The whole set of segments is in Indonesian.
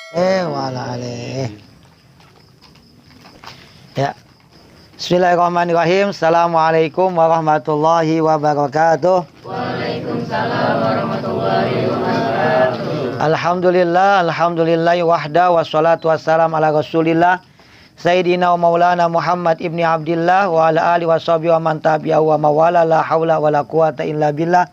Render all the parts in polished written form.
Wa ala alihi. Ya. Bismillahirrahmanirrahim. Assalamualaikum warahmatullahi wabarakatuh. Waalaikumsalam warahmatullahi wabarakatuh. Alhamdulillahi wahda wassalatu wassalam ala rasulillah Sayyidina wa maulana Muhammad ibni Abdillah wa ala alihi washabihi wa man tabi'ahu wa mawala la hawla wa la quwata illa billah.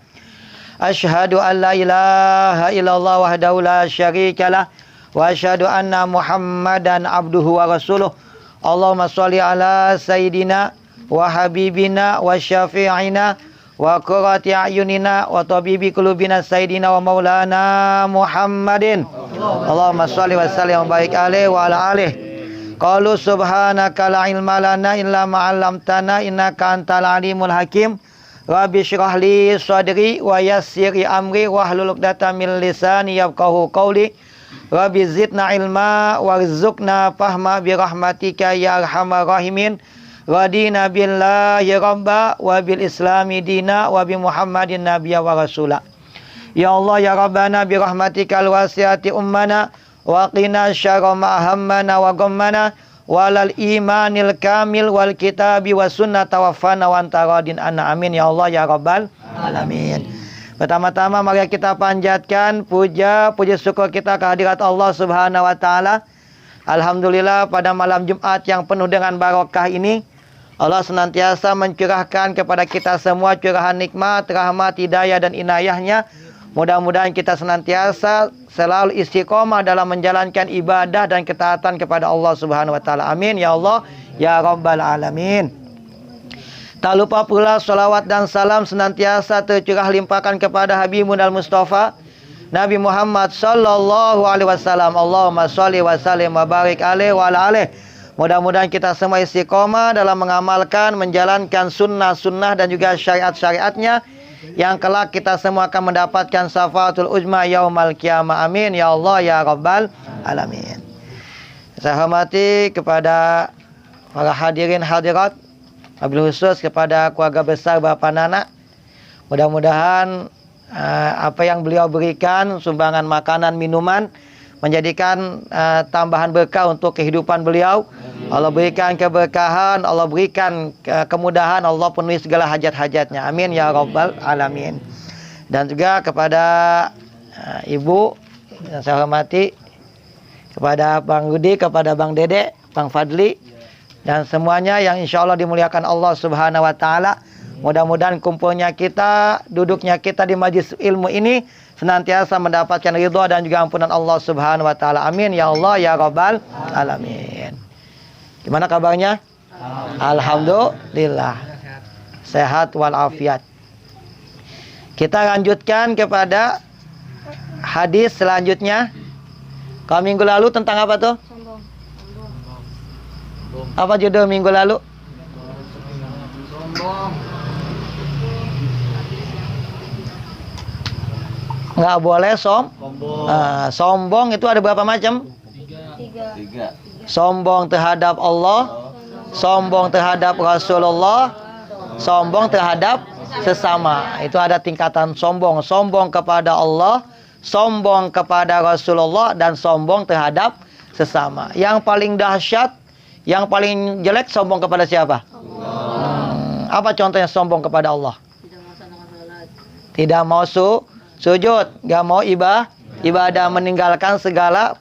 Asyhadu an la ilaha illallah wahdahu la syarikalah wa asyhadu anna Muhammadan abduhu wa rasuluh. Allahumma sholli ala sayyidina wa habibina wa syafi'ina wa qurrati a'yunina wa tabibi qulubina sayyidina wa maulana Muhammadin. Allahumma sholli wa sallim wa barik alaihi wa ala alihi. Qalu subhanaka la ilma lana illa ma 'allamtana innaka antal alimul hakim. Rabbi shrah li sadri wa yassir li amri wahlul 'uqdatam min lisani yafqahu qawli. Rabbi zidna ilma warzuqna fahma bi rahmatika ya arhamar rahimin. Radina billahi rabba wa bil islami dina wa bi Muhammadin nabiyya wa rasula. Ya Allah ya Rabbana bi rahmatikal wasi'ati ummana wa qina syarra ma hammana wa ghammana walal imanil kamil wal kitabi was sunnah tawaffana wa anta radin anna amin ya Allah ya rabbal alamin. Pertama-tama mari kita panjatkan puja syukur kita kehadirat Allah Subhanahu wa taala. Alhamdulillah pada malam Jumat yang penuh dengan barokah ini Allah senantiasa mencurahkan kepada kita semua curahan nikmat, rahmat, hidayah dan inayahnya. Mudah-mudahan kita senantiasa selalu istiqomah dalam menjalankan ibadah dan ketaatan kepada Allah Subhanahu wa taala. Amin ya Allah ya rabbal alamin. Tak lupa pula salawat dan salam senantiasa tercurah limpahkan kepada Habibun al-Mustafa Nabi Muhammad sallallahu alaihi wasallam. Allahumma sholli wa sallim wa barik alaihi wa ala alihi. Mudah-mudahan kita semua istiqomah dalam mengamalkan, menjalankan sunnah-sunnah dan juga syariat-syariatnya, yang kelak kita semua akan mendapatkan syafaatul uzma yaumal qiyamah. Amin ya Allah ya rabbal alamin. Saya hormati kepada para hadirin hadirat, wabil khusus kepada keluarga besar Bapak Nana. Mudah-mudahan apa yang beliau berikan, sumbangan makanan, minuman, menjadikan tambahan berkah untuk kehidupan beliau. Allah berikan keberkahan, Allah berikan kemudahan, Allah penuhi segala hajat-hajatnya. Amin ya rabbal alamin. Dan juga kepada Ibu yang saya hormati, kepada Bang Rudi, kepada Bang Dede, Bang Fadli, dan semuanya yang insya Allah dimuliakan Allah Subhanahu wa taala. Mudah-mudahan kumpulnya kita, duduknya kita di majlis ilmu ini senantiasa mendapatkan ridha dan juga ampunan Allah Subhanahu wa taala. Amin ya Allah ya rabbal alamin. Gimana kabarnya? Alhamdulillah. Sehat walafiat. Kita lanjutkan kepada hadis selanjutnya. Kalau minggu lalu tentang apa tuh? Sombong. Apa judul minggu lalu? Sombong. Nggak boleh sombong itu ada berapa macam? Tiga. Sombong terhadap Allah, sombong terhadap Rasulullah, sombong terhadap sesama. Itu ada tingkatan sombong. Sombong kepada Allah, sombong kepada Rasulullah, dan sombong terhadap sesama. Yang paling dahsyat, yang paling jelek sombong kepada siapa? Apa contohnya sombong kepada Allah? Tidak mau sujud, gak mau ibadah, meninggalkan segala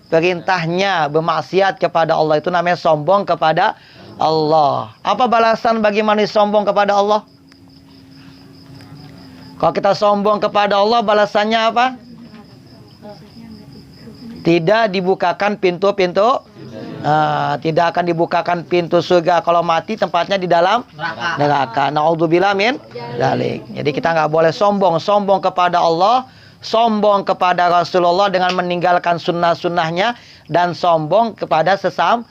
perintahnya, bermaksiat kepada Allah. Itu namanya sombong kepada Allah. Apa balasan bagi manusia sombong kepada Allah? Kalau kita sombong kepada Allah, balasannya apa? Tidak dibukakan pintu-pintu, tidak akan dibukakan pintu surga. Kalau mati tempatnya di dalam neraka. Na'udzubillah min dzalik. Jadi kita nggak boleh sombong kepada Allah, sombong kepada Rasulullah dengan meninggalkan sunnah-sunnahnya, dan sombong kepada sesama.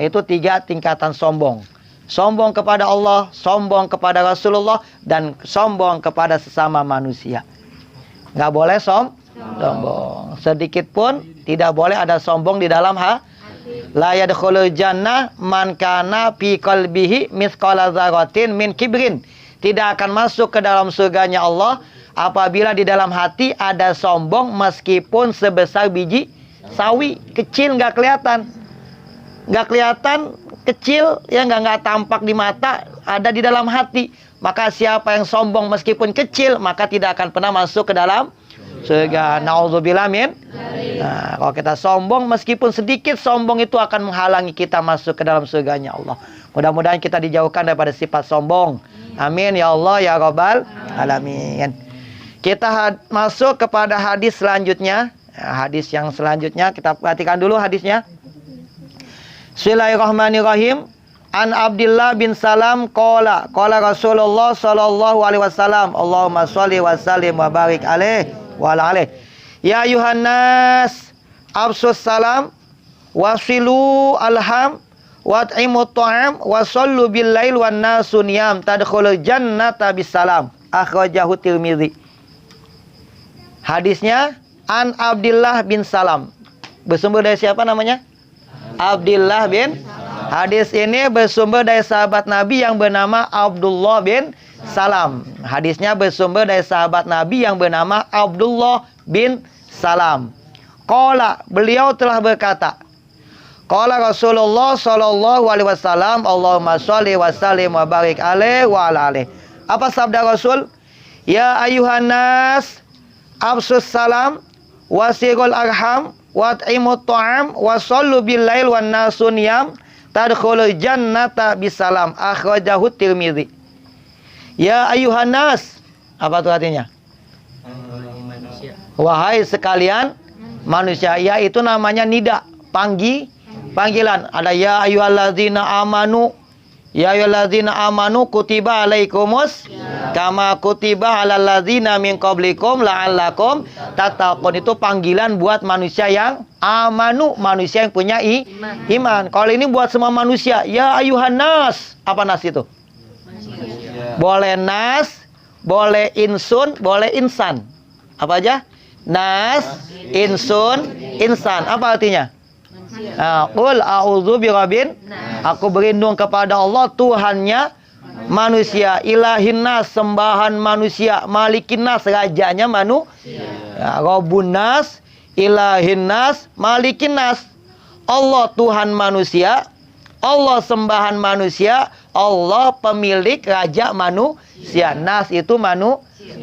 Itu tiga tingkatan sombong. Sombong kepada Allah, sombong kepada Rasulullah, dan sombong kepada sesama manusia. Nggak boleh sombong. Sedikit pun tidak boleh ada sombong di dalam la yadkhulul jannah man kana fi qalbihi mithqala dzarratin min kibrin. Tidak akan masuk ke dalam surganya Allah apabila di dalam hati ada sombong meskipun sebesar biji sawi, kecil nggak kelihatan. Nggak kelihatan, kecil, ya nggak tampak di mata, ada di dalam hati. Maka siapa yang sombong meskipun kecil, maka tidak akan pernah masuk ke dalam surga. Nauzubillah min. Nah, kalau kita sombong meskipun sedikit, sombong itu akan menghalangi kita masuk ke dalam surganya Allah. Mudah-mudahan kita dijauhkan daripada sifat sombong. Amin ya Allah ya Rabbal alamin. Kita masuk kepada hadis selanjutnya. Hadis yang selanjutnya kita perhatikan dulu hadisnya. Bismillahirrahmanirrahim. An Abdullah bin Salam qala Rasulullah sallallahu alaihi wasallam Allahumma shalli wa sallim wa barik alaihi wa ala alihi. Ya ayuhan nas absus salam wasilu alham wat'imut ta'am wa sallu bil lail wan nasu niyam tadkhulul jannata bisalam. Akhrajahu Tirmidzi. Hadisnya An Abdullah bin Salam. Bersumber dari siapa namanya? Abdullah bin. Hadis ini bersumber dari sahabat Nabi yang bernama Abdullah bin Salam. Hadisnya bersumber dari sahabat Nabi yang bernama Abdullah bin Salam. Qala, beliau telah berkata, qala Rasulullah sallallahu alaihi wasallam Allahumma shalli wa sallim wa barik alaihi wa ala alihi. Apa sabda Rasul? Ya ayuhan nas absus salam wasirul arham wat'imut ta'am wa sallu bil lail wan nasu niyam tadkhulul jannata bisalam. Akhrajahu Tirmidzi. Ya ayuhan nas. Apa itu artinya? Wahai sekalian manusia. Ya itu namanya nida, panggilan. Ada ya ayyuhalladzina amanu. Ya ayyuhalladzina amanu kutiba alaikumus kama kutiba alal ladzina min qablikum la'allakum tattaqun. Itu panggilan buat manusia yang amanu, manusia yang punya iman. Kalau ini buat semua manusia. Ya ayuhan nas. Apa nas itu? Boleh nas, boleh insun, boleh insan. Apa aja? Nas, insun, insan. Apa artinya? Qul a'udzu birabbin. Aku berlindung kepada Allah Tuhannya manusia, ilahin nas, sembahan manusia, malikin nas, rajanya manusia. Rabbun nas, ilahin nas, malikin nas. Allah Tuhan manusia, Allah sembahan manusia, Allah pemilik raja manusia. Nas itu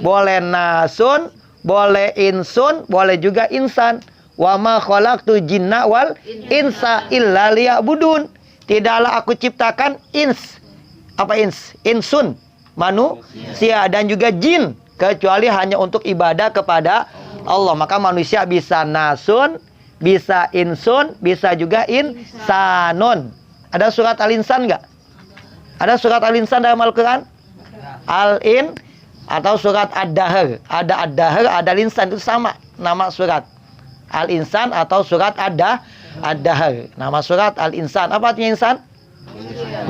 boleh nasun, boleh insun, boleh juga insan. Wa ma khalaqtu jinna wal insa illa liya'budun. Tidaklah aku ciptakan insun, manusia, dan juga jin kecuali hanya untuk ibadah kepada Allah. Maka manusia bisa nasun, bisa insun, bisa juga insanun. Ada surat Al-Insan enggak? Ada surat Al-Insan dalam Al-Quran? Al-In atau surat Ad-Dahr. Ada Ad-Dahr, ada Al-Insan, itu sama nama surat. Al-Insan atau surat Ad-Dahr. Nama surat Al-Insan. Apa artinya insan?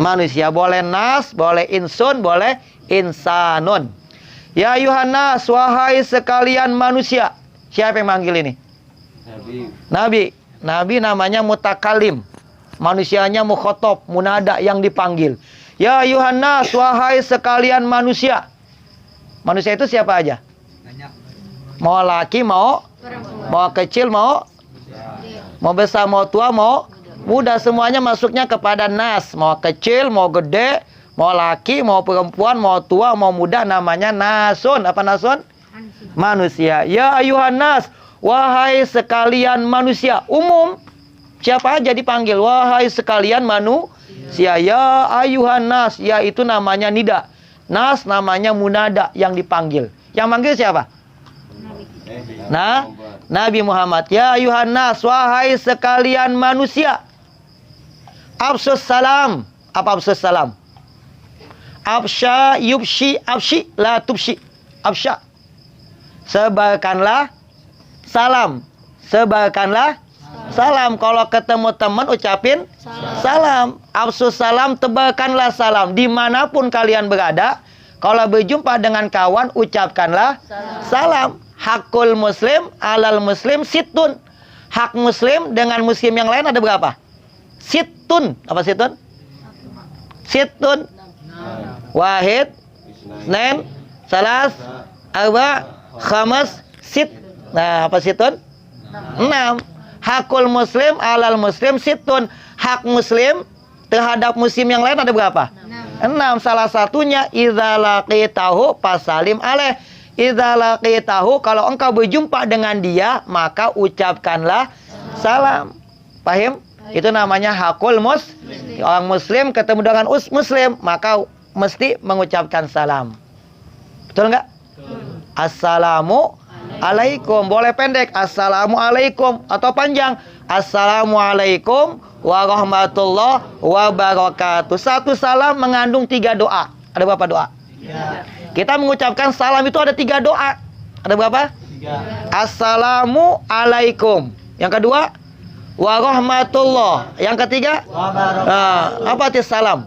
Manusia. Boleh nas, boleh insun, boleh insanun. Ya ayuhannas, wahai sekalian manusia. Siapa yang manggil ini? Nabi namanya mutakalim. Manusianya mukhotob, munada, yang dipanggil. Ya ayuhannas, wahai sekalian manusia. Manusia itu siapa aja? Mau laki, mau kecil, mau besar, mau tua, mau muda, semuanya masuknya kepada nas. Mau kecil, mau gede, mau laki, mau perempuan, mau tua, mau muda, namanya nasun. Apa nasun? Manusia. Ya ayuhan nas, wahai sekalian manusia. Umum, siapa aja dipanggil. Wahai sekalian manusia. Ya ayuhan nas, ya itu namanya nida. Nas namanya munada, yang dipanggil. Yang manggil siapa? Nabi Muhammad. Ya ayuhan nas, wahai sekalian manusia. Absus salam. Apa absus salam? Absya yubshi abshi la tubshi. Absya. Sebarkanlah salam. Sebarkanlah salam. Kalau ketemu teman ucapin salam. Absus salam, tebarkanlah salam dimanapun kalian berada. Kalau berjumpa dengan kawan, ucapkanlah salam. Hakul muslim alal muslim situn. Hak muslim dengan muslim yang lain ada berapa? Situn. Apa situn? Situn. Wahid, isnain, salas, arba, khamas, sit. Nah, apa situn? 6. Hakul muslim alal muslim situn. Hak muslim terhadap muslim yang lain ada berapa? 6. Salah satunya idza laqitahu fasalim alaih. Idza laqitahu, kalau engkau berjumpa dengan dia, maka ucapkanlah salam. Paham? Itu namanya hakul muslim. Orang muslim ketemu dengan muslim, maka mesti mengucapkan salam. Betul enggak? Assalamu alaikum. Boleh pendek, assalamu alaikum, atau panjang, assalamualaikum warahmatullahi wabarakatuh. Satu salam mengandung 3 doa. Ada berapa doa? 3. Kita mengucapkan salam itu ada 3 doa. Ada berapa? 3. Assalamu alaikum. Yang kedua, warahmatullah. Yang ketiga, apa arti salam?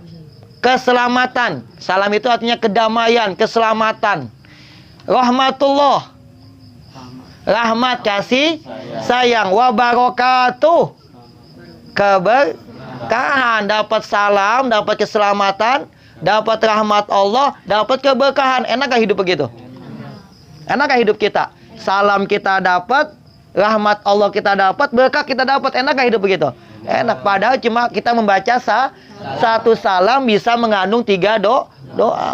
Keselamatan. Salam itu artinya kedamaian, keselamatan. Rahmatullah, rahmat, kasih sayang. Wabarakatuh, keberkahan. Dapat salam, dapat keselamatan, dapat rahmat Allah, dapat keberkahan. Enak gak hidup begitu? Enak gak hidup kita? Salam kita dapat, rahmat Allah kita dapat, berkah kita dapat. Enak gak hidup begitu? Enak. Padahal cuma kita membaca satu salam bisa mengandung 3 doa.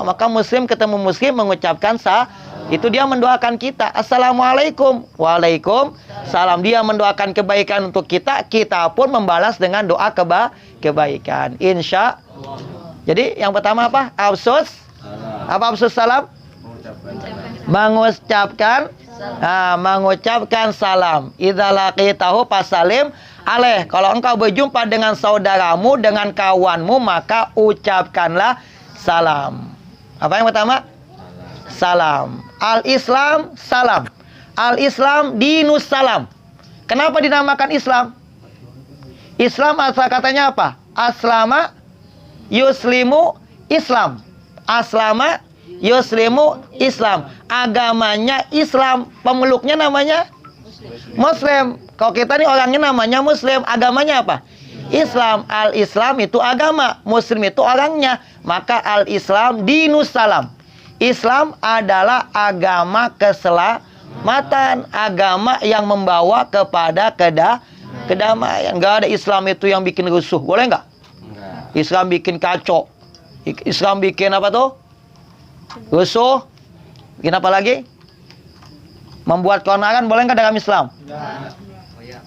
Maka muslim ketemu muslim mengucapkan itu dia mendoakan kita. Assalamualaikum. Waalaikumsalam. Dia mendoakan kebaikan untuk kita. Kita pun membalas dengan doa kebaikan. Insya Allah. Jadi yang pertama apa? Absus. Apa absus salam? Mengucapkan salam. Idza laqitahu fasalim alaih. Kalau engkau berjumpa dengan saudaramu, dengan kawanmu, maka ucapkanlah salam. Apa yang pertama? Salam. Al-Islam salam. Al-Islam dinus salam. Kenapa dinamakan Islam? Islam asal katanya apa? Aslama yuslimu Islam. Aslama yuslimu Islam. Agamanya Islam, pemeluknya namanya Muslim. Kalau kita nih orangnya namanya Muslim, agamanya apa? Islam. Al-Islam itu agama, Muslim itu orangnya. Maka al-Islam dinus salam. Islam adalah agama keselamatan, agama yang membawa kepada kedamaian. Gak ada Islam itu yang bikin rusuh, boleh nggak? Islam bikin kacau, Islam bikin apa tuh? Rusuh. Bikin apa lagi? Membuat keonaran, boleh nggak dalam Islam?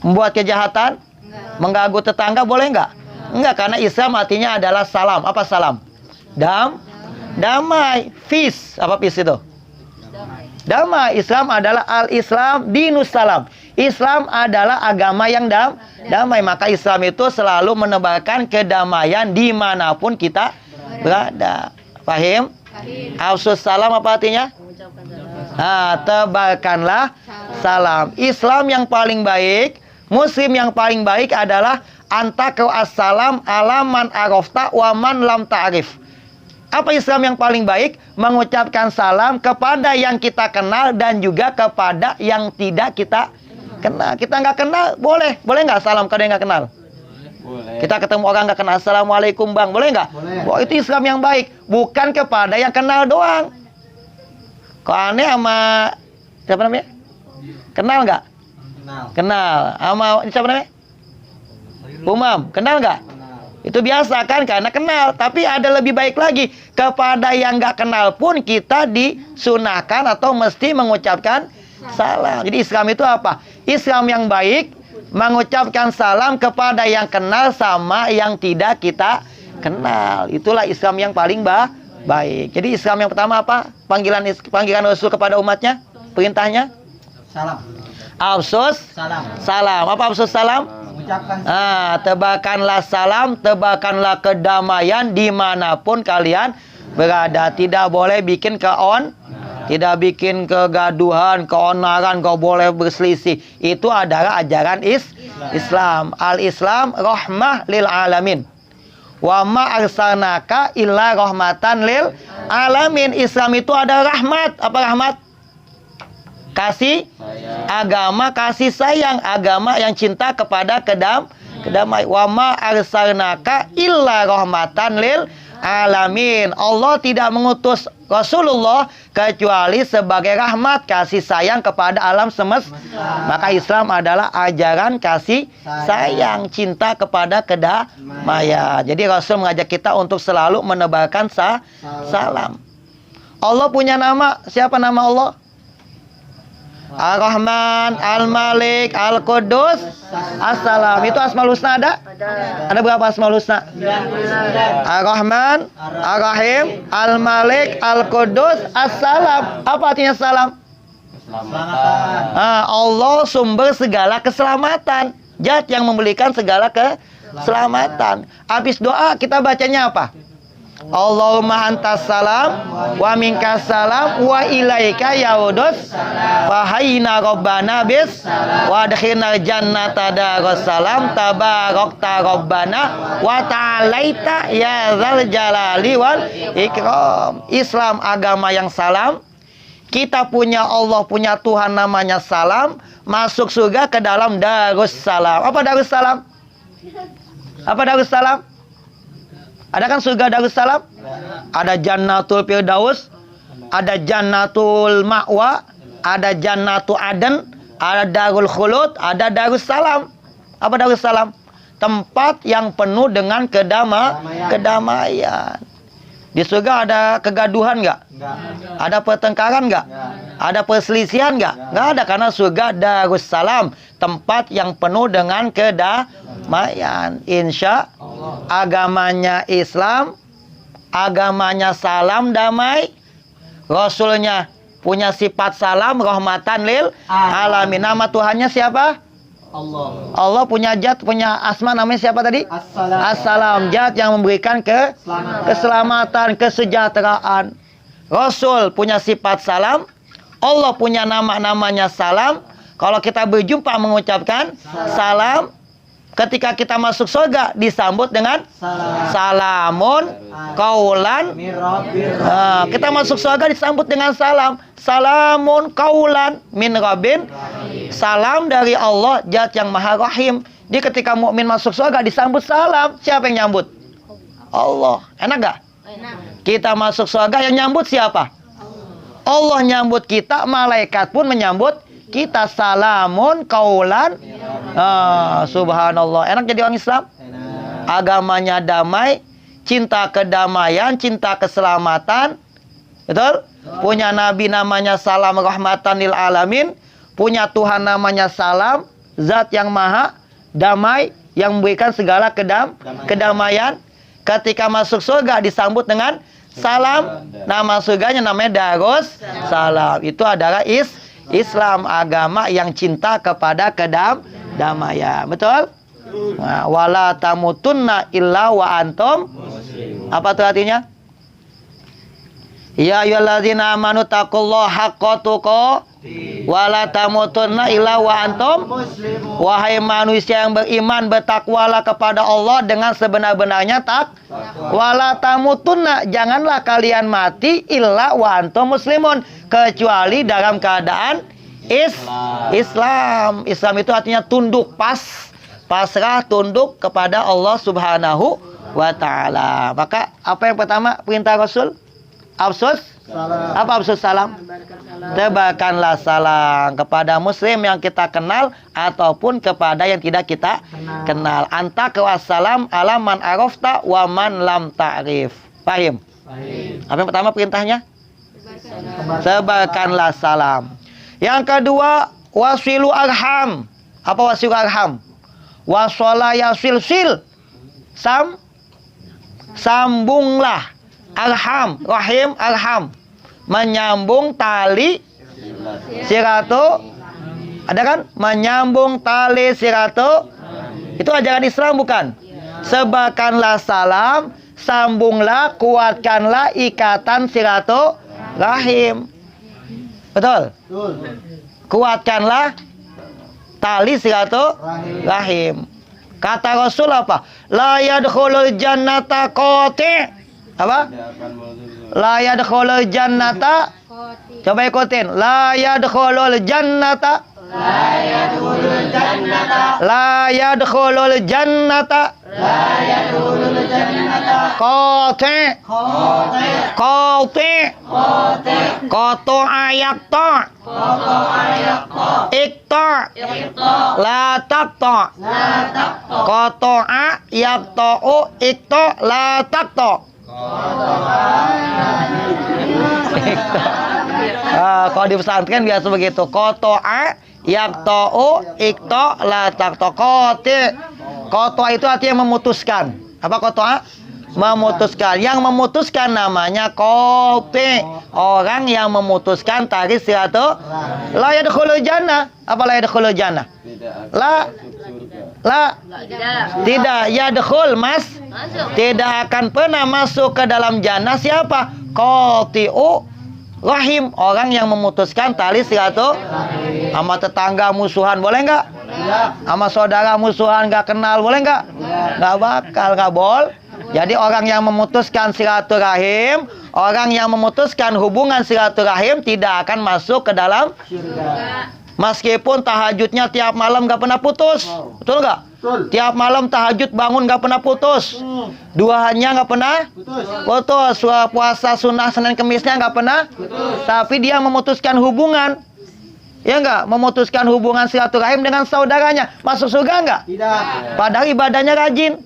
Membuat kejahatan, mengganggu tetangga, boleh nggak? Enggak, karena Islam artinya adalah salam. Apa salam? Damai. Peace. Apa peace itu? Damai. Islam adalah al-Islam dinus salam. Islam adalah agama yang damai. Maka Islam itu selalu menebarkan kedamaian dimanapun kita berada. Paham? Absus salam apa artinya? Tebarkanlah salam. Islam yang paling baik, Muslim yang paling baik adalah antakau assalam alaman arafta wa man lam ta'rif. Apa Islam yang paling baik? Mengucapkan salam kepada yang kita kenal dan juga kepada yang tidak kita kenal. Kita nggak kenal, boleh nggak salam kepada yang nggak kenal? Boleh. Kita ketemu orang nggak kenal, assalamualaikum bang, boleh nggak? Boleh. Itu Islam yang baik, bukan kepada yang kenal doang. Kok aneh sama siapa namanya? Kenal nggak? Kenal. Sama siapa namanya? Umam, kenal nggak? Itu biasa kan, karena kenal. Tapi ada lebih baik lagi, kepada yang nggak kenal pun kita disunahkan atau mesti mengucapkan salam. Jadi Islam itu apa? Islam yang baik mengucapkan salam kepada yang kenal sama yang tidak kita kenal. Itulah Islam yang paling baik. Jadi Islam yang pertama apa? Panggilan Rasul kepada umatnya, perintahnya salam. Absus salam. Apa absus salam? Tebarkanlah salam, tebarkanlah kedamaian dimanapun kalian berada. Tidak boleh bikin tidak bikin kegaduhan, keonaran, kau boleh berselisih. Itu adalah ajaran Islam. Al-Islam rahmah lil alamin. Wa ma arsalnaka illa rahmatan lil alamin. Islam itu ada rahmat. Apa rahmat? Kasih agama, kasih sayang, agama yang cinta kepada kedamaian. Wa ma arsalnaka illa rahmatan lil alamin. Allah tidak mengutus Rasulullah kecuali sebagai rahmat kasih sayang kepada alam semesta. Maka Islam adalah ajaran kasih sayang, cinta kepada kedamaian. Jadi Rasul mengajak kita untuk selalu menebarkan salam. Allah punya nama. Siapa nama Allah? Ar-Rahman, Al-Malik, Al-Qudus, As-Salam. Itu Asmaul Husna ada? Ada berapa Asmaul Husna? Ar-Rahman, Ar-Rahim, Al-Malik, Al-Qudus, As-Salam. Apa artinya salam? Allah sumber segala keselamatan. Zat yang memberikan segala keselamatan. Habis doa kita bacanya apa? Allahumma antas salam wa minkas salam wa ilaika yaudus fahayna rabbana bis wa adkhilna jannata darus salam tabarakta rabbana wa ta'alaita ya dzal jalali wal ikram. Islam agama yang salam. Kita punya Allah, punya Tuhan namanya salam. Masuk surga ke dalam darus salam. Apa darus salam? Apa darus salam? Ada kan surga Darussalam? Ada Jannatul Firdaus, ada Jannatul Ma'wa, ada Jannatul Aden, ada Darul Khulud, ada Darussalam. Apa Darussalam? Tempat yang penuh dengan kedamaian. Di surga ada kegaduhan nggak? Ada pertengkaran nggak? Ada perselisihan nggak? Nggak ada, karena surga Darussalam, tempat yang penuh dengan kedamaian. Insya agamanya Islam, agamanya salam damai, Rasulnya punya sifat salam rahmatan lil alamin. Nama Tuhannya siapa? Allah. Allah punya zat, punya asma, namanya siapa tadi? As-Salam. Zat yang memberikan keselamatan, kesejahteraan. Rasul punya sifat salam, Allah punya namanya salam. Kalau kita berjumpa mengucapkan salam, ketika kita masuk surga disambut dengan salamun kaulan. Kita masuk surga disambut dengan salam. Salamun kaulan min rabbin. Salam dari Allah, zat yang maha rahim. Jadi ketika mukmin masuk surga disambut salam. Siapa yang nyambut? Allah. Enak gak? Enak. Kita masuk surga, yang nyambut siapa? Allah nyambut kita, malaikat pun menyambut kita. Salamun kaulan. Subhanallah. Enak jadi orang Islam? Agamanya damai, cinta kedamaian, cinta keselamatan. Betul? Punya nabi namanya salam rahmatan lil alamin. Punya Tuhan namanya salam, zat yang maha damai, yang memberikan segala kedamaian. Ketika masuk surga disambut dengan salam. Nama surganya namanya Darus Salam. Itu adalah Islam, agama yang cinta kepada kedamaian. Betul? Nah, wala tamutunna illa wa antum. Apa itu artinya? Ya ayyuhalladzina amanu taqullaha haqqa tuqatih wa la tamutunna illa wa antum. Wahai manusia yang beriman, bertakwalah kepada Allah dengan sebenar-benarnya takwa. La tamutunna, janganlah kalian mati illa wa antum muslimun, kecuali dalam keadaan Islam. Islam itu artinya tunduk, pasrah, tunduk kepada Allah Subhanahu wa taala. Maka apa yang pertama perintah Rasul? Absus salam. Apa absus salam? Tebarkanlah salam kepada muslim yang kita kenal ataupun kepada yang tidak kita kenal. Anta wassalam ala man arafta wa man lam ta'rif. Paham? Apa yang pertama perintahnya? Tebarkanlah salam. Yang kedua, wasilu arham. Apa wasilu arham? Wasala yasil. Sambunglah. Arham, rahim, arham. Menyambung tali siratu. Ada kan? Menyambung tali siratu. Itu ajaran Islam bukan? Sebarkanlah salam, sambunglah, kuatkanlah ikatan siratu rahim. Betul? Kuatkanlah tali siratu rahim. Kata Rasul apa? La yadkhulul jannata qati'. Apa? La yadkhulul jannata. Coba ikutin. La yadkhulul jannata. La yadkhulul jannata. La yadkhulul jannata. La yadkhulul Kote. Kote. Koto ayakto. Ikto. La takto. Koto ayakto ikto la takto. Kalau di pesantren biasa begitu. Koto yakto ikto la takto. Koto itu artinya memutuskan. Apa koto? Memutuskan. Yang memutuskan namanya kote. Orang yang memutuskan tadi silaturahim. La yadkhulul jannah. Apa la yadkhulul jannah? Tidak yadkhul mas. Tidak akan pernah masuk ke dalam jannah siapa? Qati'u rahim, orang yang memutuskan tali silaturahim. Sama tetangga musuhan boleh nggak? Sama saudara musuhan nggak kenal boleh nggak? Nggak bakal, nggak boleh. Jadi orang yang memutuskan silaturahim, orang yang memutuskan hubungan silaturahim tidak akan masuk ke dalam surga. Meskipun tahajudnya tiap malam nggak pernah putus, betul nggak? Tiap malam tahajud bangun nggak pernah putus, duhanya nggak pernah putus, puasa sunnah Senin Kemisnya nggak pernah putus. Tapi dia memutuskan hubungan, ya nggak? Memutuskan hubungan silaturahim dengan saudaranya, masuk surga nggak? Tidak. Padahal ibadahnya rajin,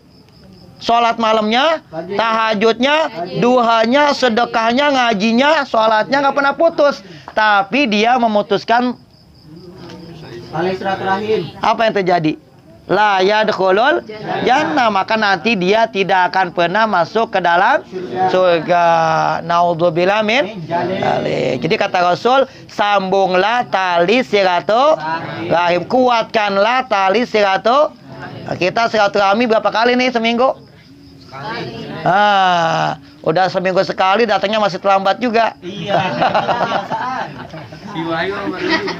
sholat malamnya, tahajudnya, duhanya, sedekahnya, ngajinya, sholatnya nggak pernah putus. Tapi dia memutuskan apa yang terjadi? La yadkhulul jannah, maka nanti dia tidak akan pernah masuk ke dalam surga. Naudzubillah min dzalik. Jadi kata Rasul, sambunglah tali silaturahim, kuatkanlah tali silaturahim. Kita silaturahmi berapa kali nih seminggu? Udah seminggu sekali, datangnya masih terlambat juga. Iya.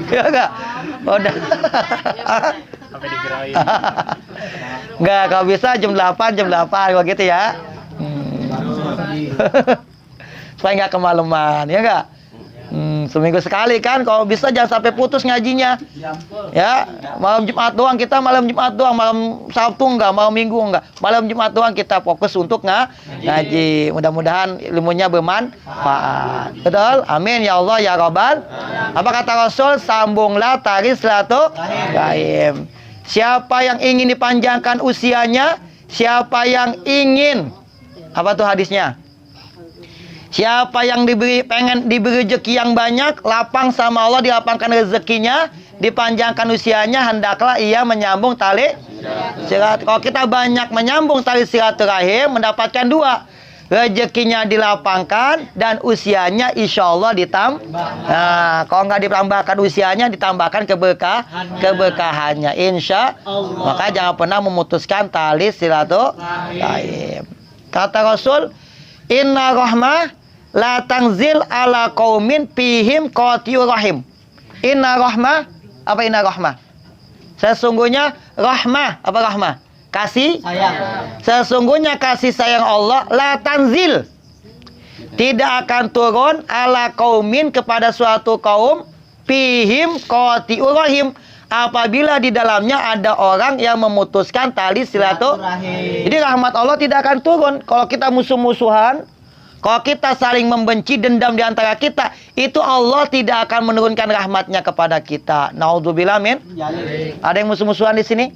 Iya enggak? Udah. Sampai digerain. Enggak, kalau bisa jam 8 begitu ya. Supaya enggak kemalaman, ya enggak? Seminggu sekali kan, kalau bisa jangan sampai putus ngajinya. Ya, malam Jumat doang kita, malam Jumat doang, malam Sabtu enggak, malam Minggu enggak. Malam Jumat doang kita fokus untuk ngaji. Mudah-mudahan ilmunya bermanfaat. Betul? Amin ya Allah ya Rabbal. Apa kata Rasul? Sambunglah tali silaturahim. Siapa yang ingin dipanjangkan usianya, siapa yang ingin, apa tuh hadisnya? Siapa yang pengen diberi rezeki yang banyak, lapang sama Allah, dilapangkan rezekinya, dipanjangkan usianya, hendaklah ia menyambung tali silaturahim. Kalau kita banyak menyambung tali silaturahim, mendapatkan dua, rezekinya dilapangkan dan usianya insya Allah ditambah. Nah, kalau nggak ditambahkan usianya, ditambahkan keberkahannya insya Allah. Maka jangan pernah memutuskan tali silaturahim. Kata Rasul, inna rahmah la tangzil ala qaumin fihim qati'ur rahim. Inna rahmah, apa inna rahmah? Sesungguhnya rahmah, apa rahmah? Kasih sayang. Sesungguhnya kasih sayang Allah la tanzil, tidak akan turun ala qaumin kepada suatu kaum fihim qati'ur rahim, apabila di dalamnya ada orang yang memutuskan tali silaturahim. Jadi rahmat Allah tidak akan turun. Kalau kita musuh-musuhan, kalau kita saling membenci, dendam di antara kita, itu Allah tidak akan menurunkan rahmatnya kepada kita. Naudzubillah min. Ada yang musuh-musuhan di sini?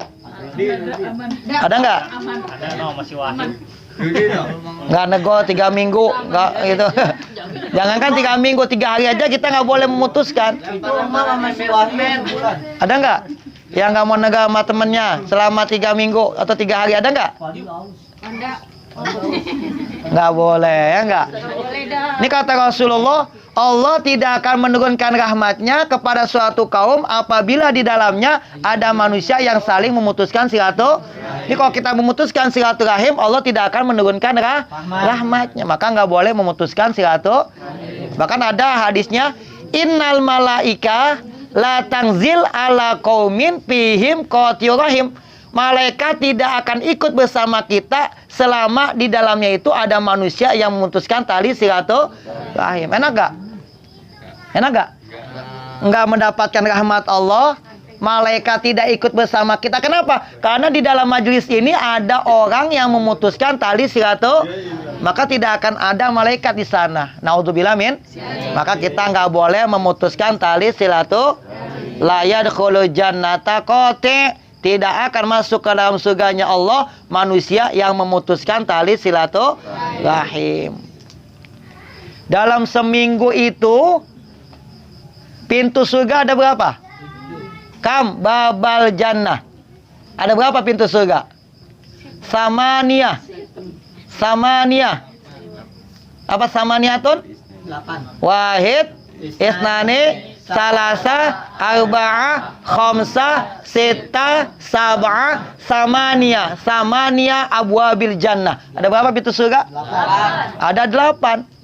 Ada nggak? Ada, no, masih wahid. Nggak nego 3 minggu, nggak gitu. Jangankan 3 minggu, 3 hari aja kita nggak boleh memutuskan. Ada nggak? Yang nggak mau nego sama temennya selama 3 minggu atau 3 hari, ada nggak? Nggak boleh, ya nggak? Ini kata Rasulullah, Allah tidak akan menurunkan rahmatnya kepada suatu kaum apabila di dalamnya ada manusia yang saling memutuskan silaturahim. Ini kalau kita memutuskan silaturahim, Allah tidak akan menurunkan rahmatnya. Maka nggak boleh memutuskan silaturahim. Bahkan ada hadisnya, innal malaika la tangzil ala qaumin fihim qati'ur rahim. Malaikat tidak akan ikut bersama kita selama di dalamnya itu ada manusia yang memutuskan tali silaturahim. Enak gak? Enak gak? Enggak mendapatkan rahmat Allah, malaikat tidak ikut bersama kita. Kenapa? Karena di dalam majelis ini ada orang yang memutuskan tali silaturahim, maka tidak akan ada malaikat di sana. Naudzubillah min. Maka kita nggak boleh memutuskan tali silaturahim. La yadkhulul jannata qati', tidak akan masuk ke dalam surganya Allah manusia yang memutuskan tali silaturahim. Dalam seminggu itu pintu surga ada berapa? Kam babal jannah. Ada berapa pintu surga? Samaniyah. Apa samaniyatun? 8. Wahid, isnani, salasa, arba'ah, khamsah, sita, sab'ah, samania abwabil jannah. Ada berapa pintu surga? 8. Ada 8.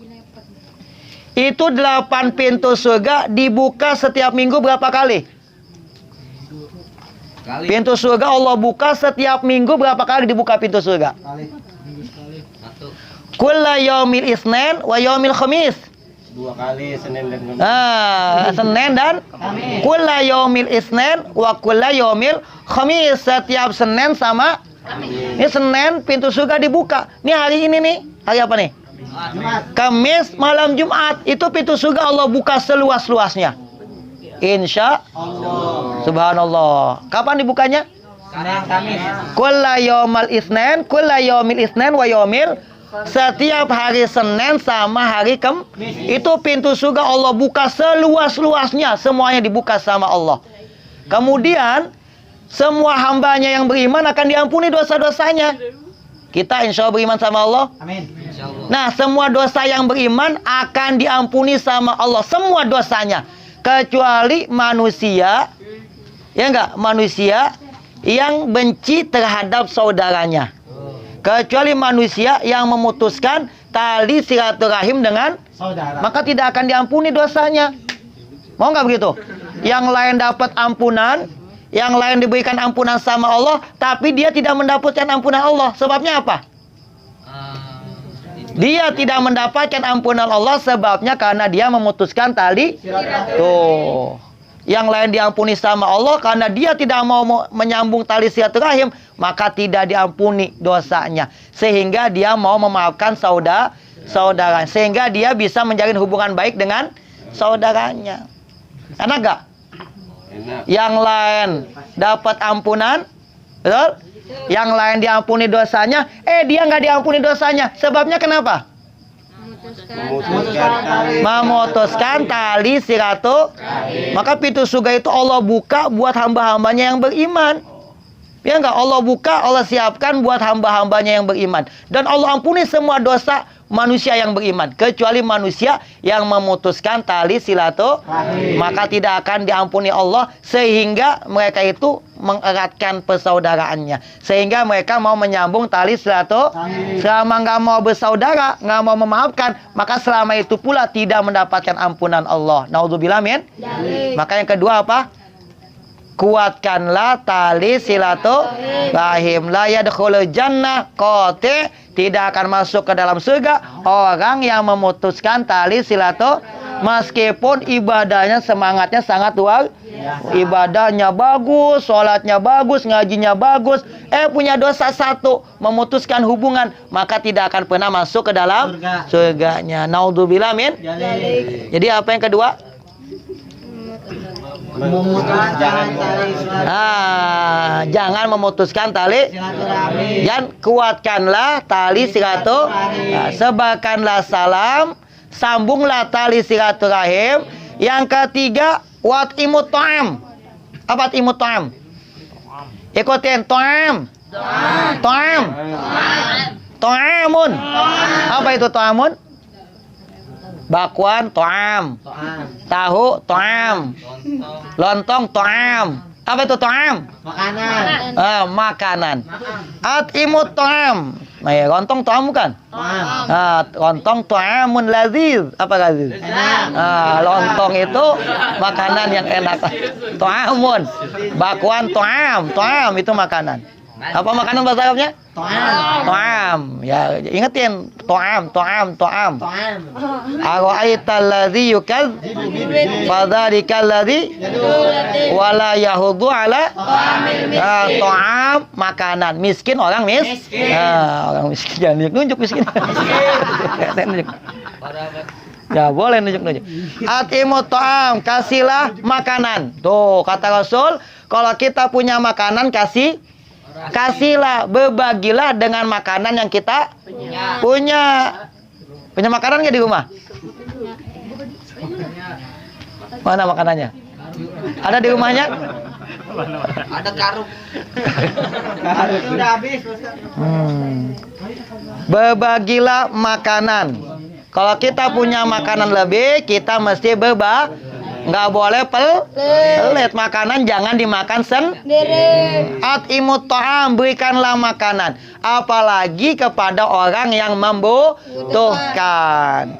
Itu 8 pintu surga dibuka setiap minggu berapa kali? Pintu surga Allah buka setiap minggu berapa kali dibuka pintu surga? Kulla yaumil isnin wa yaumil khamis. 2 kali Senin dan Kamis. Senin dan kulla yaumil isnin wa kulla yaumil khamis. Setiap Senin sama Kamis. Ini Senin pintu surga dibuka. Ini hari ini nih. Hari apa nih? Kamis malam Jumat. Itu pintu surga Allah buka seluas-luasnya. Insya Allah. Subhanallah. Kapan dibukanya? Senin Kamis. Kulla yaumil isnin wa yaumil. Setiap hari Senin sama hari Kamis. Itu pintu surga Allah buka seluas-luasnya. Semuanya dibuka sama Allah. Kemudian semua hambanya yang beriman akan diampuni dosa-dosanya. Kita insya Allah beriman sama Allah. Amin. Nah, semua dosa yang beriman akan diampuni sama Allah. Semua dosanya. Kecuali manusia. Ya enggak? Manusia yang benci terhadap saudaranya. Kecuali manusia yang memutuskan tali silaturahim dengan Saudara. maka tidak akan diampuni dosanya. Mau nggak begitu? Yang lain dapat ampunan, yang lain diberikan ampunan sama Allah, tapi dia tidak mendapatkan ampunan Allah. Sebabnya apa? Dia tidak mendapatkan ampunan Allah sebabnya karena dia memutuskan tali. Tuh. Yang lain diampuni sama Allah karena dia tidak mau menyambung tali silaturahim, maka tidak diampuni dosanya. Sehingga dia mau memaafkan saudara, sehingga dia bisa menjalin hubungan baik dengan saudaranya. Enak gak? Yang lain dapat ampunan, betul? Yang lain diampuni dosanya, dia nggak diampuni dosanya. Sebabnya kenapa? Memutuskan tali silaturahim. Maka pintu surga itu Allah buka buat hamba-hambanya yang beriman. Ya enggak? Allah buka, Allah siapkan buat hamba-hambanya yang beriman. Dan Allah ampuni semua dosa manusia yang beriman. Kecuali manusia yang memutuskan tali silaturahim. Maka tidak akan diampuni Allah. Sehingga mereka itu mengeratkan persaudaraannya. Sehingga mereka mau menyambung tali silaturahim. Selama nggak mau bersaudara, nggak mau memaafkan, maka selama itu pula tidak mendapatkan ampunan Allah. Naudzubillah min. Maka yang kedua apa? Kuatkanlah tali silaturahim. La yadkhulul jannah qati', tidak akan masuk ke dalam surga orang yang memutuskan tali silaturahim. Meskipun ibadahnya semangatnya sangat luar, ibadahnya bagus, sholatnya bagus, ngajinya bagus, punya dosa satu, memutuskan hubungan, maka tidak akan pernah masuk ke dalam surganya. Naudzubillah min. Jadi apa yang kedua? Jangan memutuskan tali silaturahim. Dan kuatkanlah tali silaturahim. Sebarkanlah salam, sambunglah tali silaturahim. Yang ketiga, watimut ta'am. Apa timut ta'am? Ikutin ta'am. Ta'am. Ta'amun. Apa itu ta'amun? Bakwan ta'am. Tahu ta'am. Lontong ta'am. Apa itu ta'am? Makanan. Makanan. Atimut ta'am. Nah, ya, lontong ta'am bukan? Lontong ta'amun laziz. Apa laziz? Lontong itu makanan yang enak. Ta'amun. Bakwan ta'am. Ta'am itu makanan. Apa makanan bahasa Arabnya? To'am. To'am. Ya, ingetin. To'am. To'am. Ara'aital ladzi yukal fadzalika ladzi wala yahuddu ala to'am, makanan. Miskin orang orang miskin. Jangan nunjuk miskin. Nunjuk. Ya boleh nunjuk. Atimu to'am, kasihlah makanan. Tuh kata Rasul, kalau kita punya makanan kasihlah, berbagilah dengan makanan yang kita punya. Punya makanan nggak di rumah? Mana makanannya? Ada di rumahnya? Ada karung. Karung sudah habis. Berbagilah makanan. Kalau kita punya makanan lebih, kita mesti nggak boleh pelit. Makanan jangan dimakan sendiri. At'imut ta'am, berikanlah makanan, apalagi kepada orang yang membutuhkan.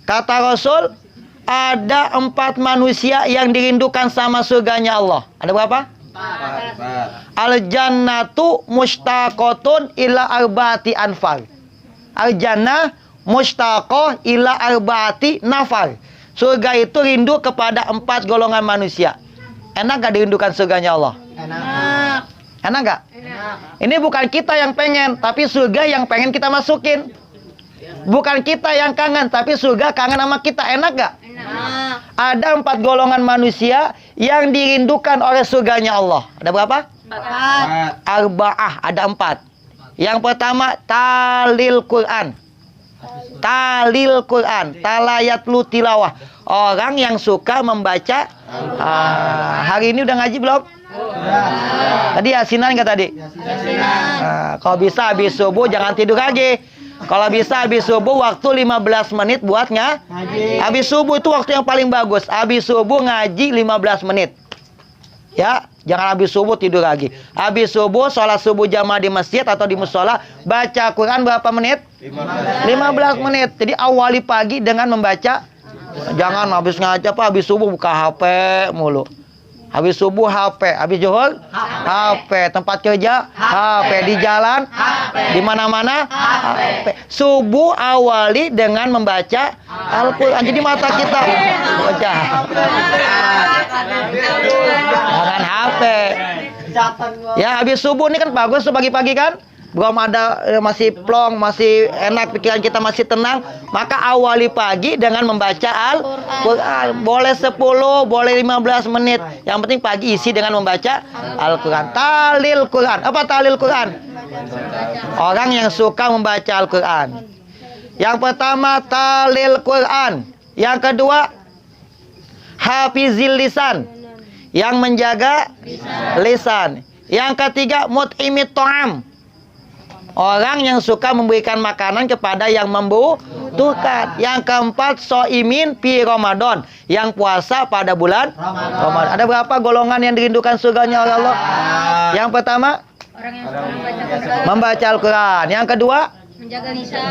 Kata Rasul, ada 4 manusia yang dirindukan sama surganya Allah. Ada berapa? 4. Al-jannatu mustaqotun ila arba'ati anfar. Al-jannah mustaqoh ila arba'ati nafar. Surga itu rindu kepada 4 golongan manusia. Enak gak dirindukan surganya Allah? Enak gak? Ini bukan kita yang pengen, tapi surga yang pengen kita masukin. Bukan kita yang kangen, tapi surga kangen sama kita. Enak gak? Ada 4 golongan manusia yang dirindukan oleh surganya Allah. Ada berapa? 4. Arba'ah, ada 4. Yang pertama, talil Quran. Talil Quran, talayatlu tilawah. Orang yang suka membaca. Hari ini udah ngaji belum? Tadi yasinan nggak tadi? Kalau bisa habis subuh jangan tidur lagi. Kalau bisa habis subuh waktu 15 menit buat ngaji. Habis subuh itu waktu yang paling bagus. Habis subuh ngaji 15 menit. Ya, jangan habis subuh tidur lagi. Habis subuh sholat subuh jamaah di masjid atau di musola, baca Quran berapa menit? 15 menit. Jadi awali pagi dengan membaca. Jangan habis ngaji habis subuh buka HP mulu. Habis subuh HP, habis zuhur HP, tempat kerja HP, di jalan di mana-mana HP. Subuh awali dengan membaca Al-Qur'an. Jadi mata kita baca. Jangan HP. Ya, habis subuh ini kan bagus tuh pagi-pagi kan? Belum ada masih plong, masih enak, pikiran kita masih tenang, maka awali pagi dengan membaca Al-Qur'an. Boleh 10, boleh 15 menit. Yang penting pagi isi dengan membaca Al-Qur'an. Talil Qur'an. Apa talil Qur'an? Orang yang suka membaca Al-Qur'an. Yang pertama talil Qur'an. Yang kedua hafizil lisan, yang menjaga lisan. Yang ketiga mut'imit ta'am, orang yang suka memberikan makanan kepada yang membutuhkan. Yang keempat so'imin fi Ramadan, yang puasa pada bulan Ramadan. Ada berapa golongan yang dirindukan surganya oleh Allah? Yang pertama Orang yang suka membaca Quran. membaca Al-Quran. Yang kedua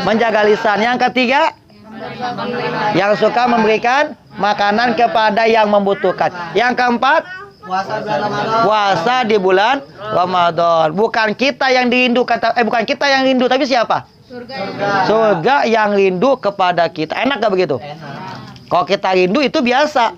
Menjaga lisan. Yang ketiga yang suka memberikan makanan kepada yang membutuhkan. Yang keempat puasa di bulan Ramadan. Bukan kita yang dirindukan, bukan kita yang rindu, tapi siapa? Surga yang rindu kepada kita. Enak gak begitu? Kalau kita rindu itu biasa.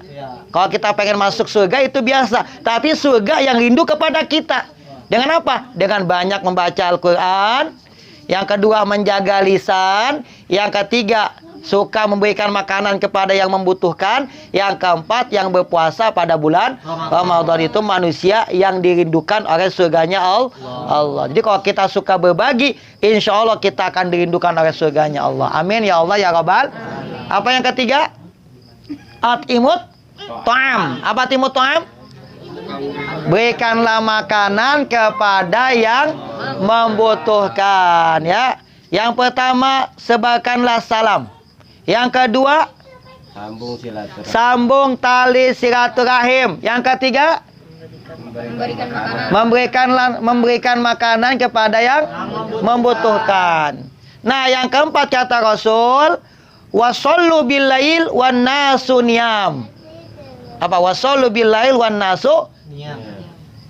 Kalau kita pengen masuk surga itu biasa. Tapi surga yang rindu kepada kita. Dengan apa? Dengan banyak membaca Al-Quran. Yang kedua menjaga lisan. Yang ketiga suka memberikan makanan kepada yang membutuhkan. Yang keempat yang berpuasa pada bulan Ramadan. Itu manusia yang dirindukan oleh surganya Allah. Jadi kalau kita suka berbagi, insya Allah kita akan dirindukan oleh surganya Allah. Amin ya Allah ya Rabbal. Apa yang ketiga? At'imut ta'am. Apa at'imut ta'am? Berikanlah makanan kepada yang membutuhkan, ya. Yang pertama sebarkanlah salam. Yang kedua sambung tali silaturahim. Yang ketiga memberikan makanan kepada yang membutuhkan. Nah, yang keempat kata Rasul, wasollu billail wan nasu niyam. Apa wasollu billail wan nasu?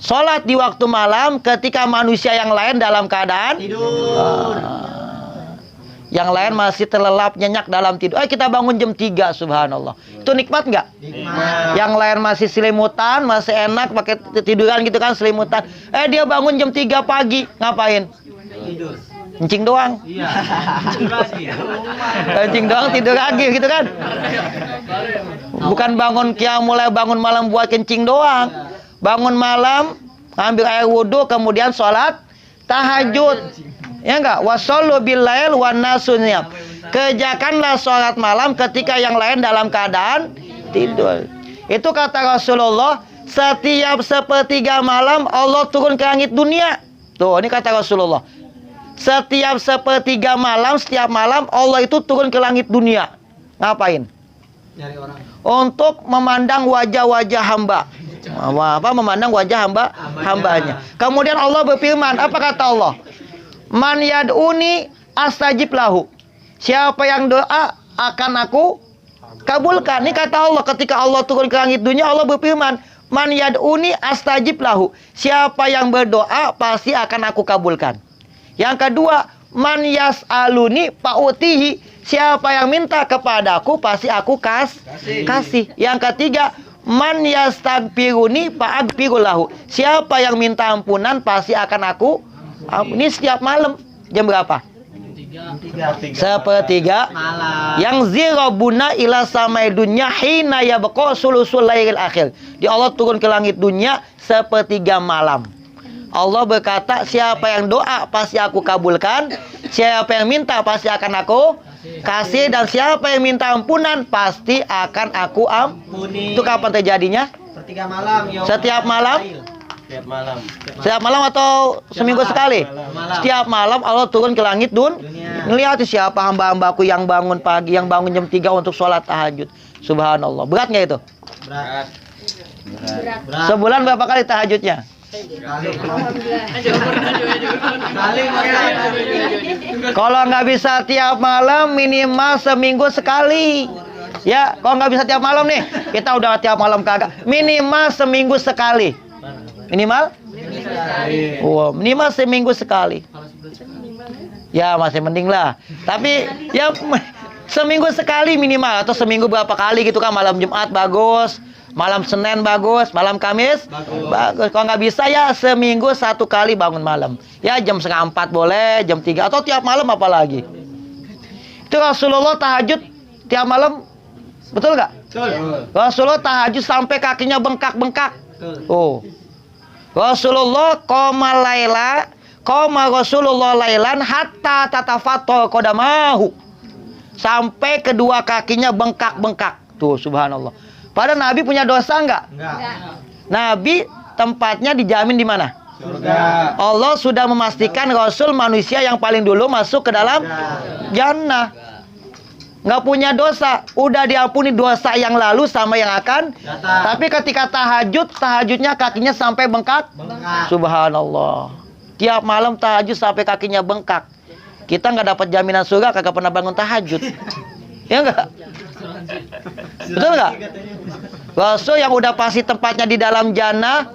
Sholat di waktu malam ketika manusia yang lain dalam keadaan Tidur. yang lain masih terlelap nyenyak dalam tidur. Kita bangun jam 3, subhanallah. Itu nikmat nggak? Nikmat. Yang lain masih selimutan, masih enak pakai tiduran gitu kan, selimutan. Dia bangun jam 3 pagi, ngapain? Tidur. Kencing doang. Iya. Tidur lagi. Kencing doang, tidur lagi gitu kan. Bukan bangun mulai bangun malam buat kencing doang. Bangun malam, ambil air wudhu, kemudian sholat tahajud. Ya enggak? Wassallu billail wan nasu niyam. Kerjakanlah sholat malam ketika yang lain dalam keadaan tidur. Itu kata Rasulullah, setiap sepertiga malam Allah turun ke langit dunia. Tuh, ini kata Rasulullah. Setiap sepertiga malam, setiap malam Allah itu turun ke langit dunia. Ngapain? Nyari orang. Untuk memandang wajah-wajah hamba. Memandang wajah hambanya. Kemudian Allah berfirman, apa kata Allah? Man yad'uni astajib lahu. Siapa yang doa akan aku kabulkan. Ini kata Allah, ketika Allah turun ke langit dunia, Allah berfirman, man yad'uni astajib lahu. Siapa yang berdoa pasti akan aku kabulkan. Yang kedua, man yas'aluni fa'utihi. Siapa yang minta kepadaku pasti aku kasih. Yang ketiga, man yastaghfiruni fa'aghfiru lahu. Siapa yang minta ampunan pasti akan aku ampuni. Ini setiap malam. Jam berapa? Sepertiga Malam. yang zirabuna ila samai dunya hina yabqa sulusul lailil akhir. Di Allah turun ke langit dunia sepertiga malam. Allah berkata, siapa yang doa pasti aku kabulkan, siapa yang minta pasti akan aku kasih, dan siapa yang minta ampunan pasti akan aku ampuni. Itu kapan terjadinya? Sepertiga malam. Setiap malam? Setiap malam. Setiap malam atau seminggu sekali? Setiap malam Allah turun ke langit dunia. Ngelihat siapa hamba-hambaku yang bangun pagi, yang bangun jam 3 untuk sholat tahajud. Subhanallah. Berat nggak itu? Berat. Sebulan berapa kali tahajudnya? Kalau nggak bisa tiap malam, minimal seminggu sekali. Ya, kalau nggak bisa tiap malam nih, kita udah tiap malam kagak. Minimal seminggu sekali. Minimal? Minimal seminggu sekali. Ya masih mending lah. Tapi ya seminggu sekali minimal, atau seminggu berapa kali gitu kan. Malam Jumat bagus, malam Senin bagus, malam Kamis bagus. Kalau nggak bisa ya seminggu 1 kali bangun malam. Ya jam 3:30 boleh, jam 3 atau tiap malam apalagi. Itu Rasulullah tahajud tiap malam, betul nggak? Rasulullah tahajud sampai kakinya bengkak-bengkak. Rasulullah qoma Rasulullah lailan hatta tatafatto qadamahu. Sampai kedua kakinya bengkak-bengkak. Tuh subhanallah. Padahal Nabi punya dosa enggak? Enggak. Nabi tempatnya dijamin di mana? Surga. Allah sudah memastikan Rasul manusia yang paling dulu masuk ke dalam jannah. Nggak punya dosa, udah diampuni dosa yang lalu sama yang akan datang. Tapi ketika tahajudnya kakinya sampai bengkak. Subhanallah. Tiap malam tahajud sampai kakinya bengkak. Kita nggak dapat jaminan surga kagak pernah bangun tahajud. Ya enggak? Betul nggak? Rasul yang udah pasti tempatnya di dalam jannah,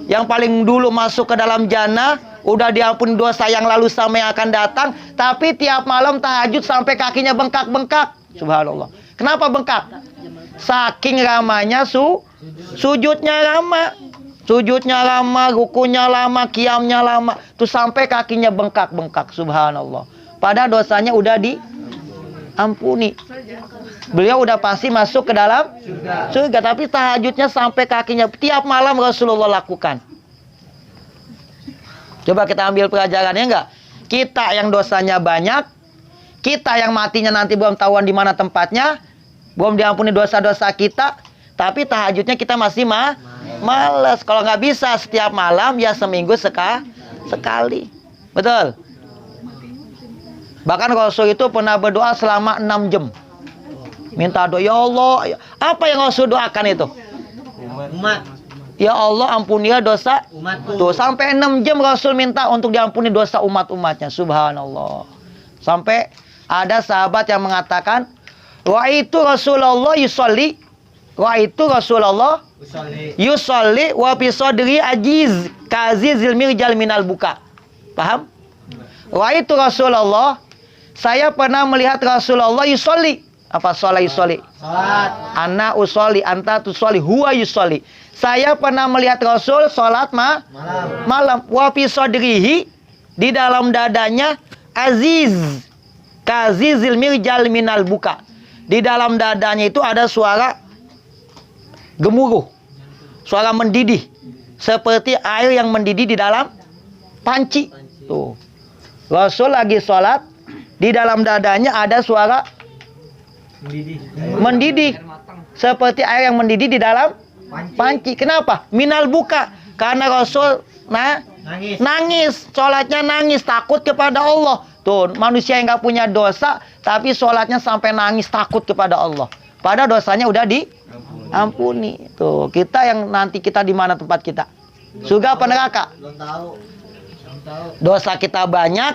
yang paling dulu masuk ke dalam jannah, udah diampuni dosa yang lalu sama yang akan datang, tapi tiap malam tahajud sampai kakinya bengkak-bengkak. Subhanallah. Kenapa bengkak? Saking ramanya sujudnya lama. Sujudnya lama, rukunya lama, qiyamnya lama. Tuh sampai kakinya bengkak-bengkak. Subhanallah. Padahal dosanya udah diampuni. Beliau udah pasti masuk ke dalam surga, tapi tahajudnya sampai kakinya tiap malam Rasulullah lakukan. Coba kita ambil pelajarannya enggak? Kita yang dosanya banyak, kita yang matinya nanti belum tahuan di mana tempatnya, belum diampuni dosa-dosa kita, tapi tahajudnya kita masih malas. Kalau nggak bisa setiap malam, ya seminggu sekali. Betul? Bahkan Rasul itu pernah berdoa selama 6 jam. Minta doa, ya Allah, apa yang Rasul doakan itu? Umat. Ya Allah, ampunilah dosa Umatku. tuh, sampai 6 jam Rasul minta untuk diampuni dosa umat-umatnya. Subhanallah. Sampai ada sahabat yang mengatakan, wa itu Rasulullah yusolli, wa itu Rasulullah Yusolli wa fi sadri ajiz kazizil mirjal minal buka. Paham? Wa itu Rasulullah, saya pernah melihat Rasulullah yusolli. Apa sholat yusolli? Salat. Ana usolli, anta tusolli, huwa yusolli. Saya pernah melihat Rasul sholat malam. Wa fi sadrihi, di dalam dadanya aziz kazizil mirjal minal buka. Di dalam dadanya itu ada suara gemuruh, suara mendidih, seperti air yang mendidih di dalam panci. Tuh, Rasul lagi sholat, di dalam dadanya ada suara mendidih, seperti air yang mendidih di dalam panci. Kenapa? Minal buka, karena Rasul nangis, sholatnya nangis, takut kepada Allah. Tuh, manusia yang nggak punya dosa, tapi sholatnya sampai nangis, takut kepada Allah. Padahal dosanya udah diampuni. Tuh, kita yang nanti kita di mana tempat kita? Surga apa neraka? Belum tahu. Dosa kita banyak,